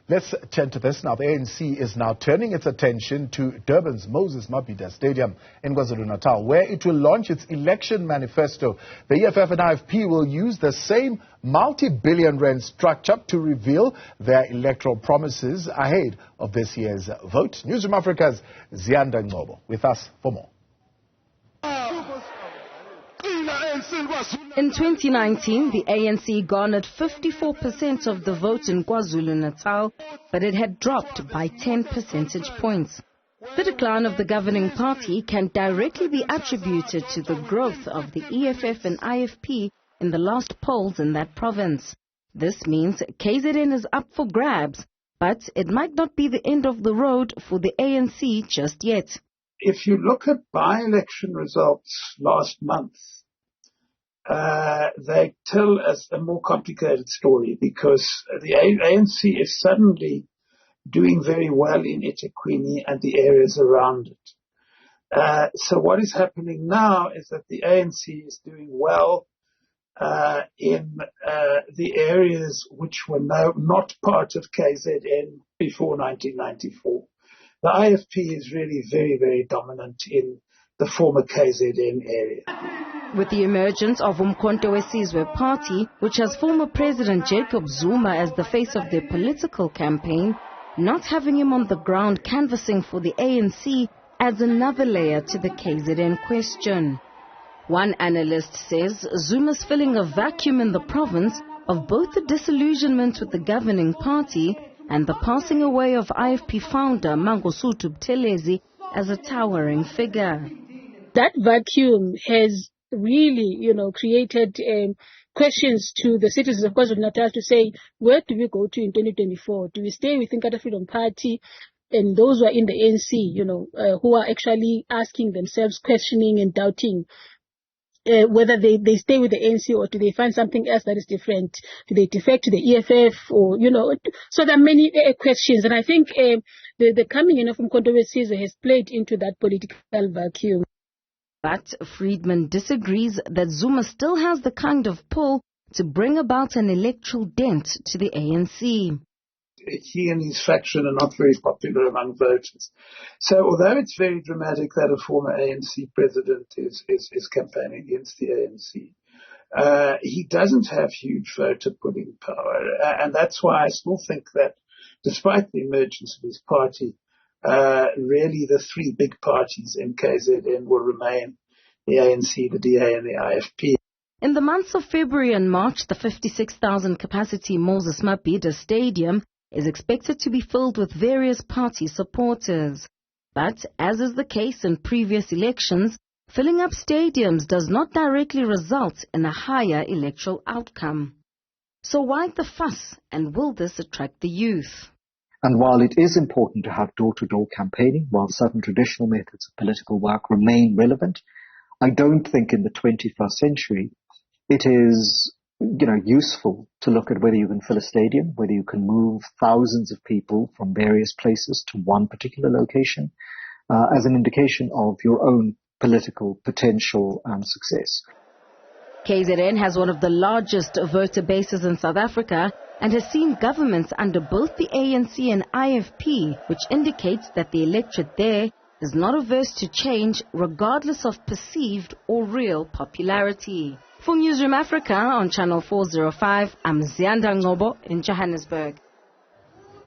Let's turn to this now. The ANC is now turning its attention to Durban's Moses Mabhida Stadium in KwaZulu-Natal, where it will launch its election manifesto. The EFF and IFP will use the same multi-billion rand structure to reveal their electoral promises ahead of this year's vote. Newzroom Afrika's Ziyanda Ngcobo with us for more. In 2019, the ANC garnered 54% of the vote in KwaZulu-Natal, but it had dropped by 10 percentage points. The decline of the governing party can directly be attributed to the growth of the EFF and IFP in the last polls in that province. This means KZN is up for grabs, but it might not be the end of the road for the ANC just yet. If you look at by-election results last month, they tell us a more complicated story, because the ANC is suddenly doing very well in eThekwini and the areas around it. So what is happening now is that the ANC is doing well in the areas which were not part of KZN before 1994. The IFP is really very, very dominant in the former KZN area. With the emergence of uMkhonto Sizwe party, which has former President Jacob Zuma as the face of their political campaign, not having him on the ground canvassing for the ANC adds another layer to the KZN question. One analyst says Zuma's filling a vacuum in the province of both the disillusionment with the governing party and the passing away of IFP founder Mangosuthu Buthelezi as a towering figure. That vacuum has really, created questions to the citizens of KwaZulu-Natal to say, where do we go to in 2024? Do we stay with Inkatha Freedom Party and those who are in the ANC, who are actually asking themselves, questioning and doubting whether they stay with the ANC or do they find something else that is different? Do they defect to the EFF or, so there are many questions. And I think the coming in of uMkhonto Sizwe has played into that political vacuum. But Friedman disagrees that Zuma still has the kind of pull to bring about an electoral dent to the ANC. He and his faction are not very popular among voters. So although it's very dramatic that a former ANC president is campaigning against the ANC, he doesn't have huge voter pulling power. And that's why I still think that despite the emergence of his party, really the three big parties in KZN will remain the ANC, the DA and the IFP. In the months of February and March, the 56,000 capacity Moses Mabhida Stadium is expected to be filled with various party supporters. But as is the case in previous elections, filling up stadiums does not directly result in a higher electoral outcome. So why the fuss, and will this attract the youth? And while it is important to have door-to-door campaigning, while certain traditional methods of political work remain relevant, I don't think in the 21st century it is, useful to look at whether you can fill a stadium, whether you can move thousands of people from various places to one particular location, as an indication of your own political potential and success. KZN has one of the largest voter bases in South Africa and has seen governments under both the ANC and IFP, which indicates that the electorate there is not averse to change regardless of perceived or real popularity. For Newzroom Afrika on Channel 405, I'm Ziyanda Ngcobo in Johannesburg.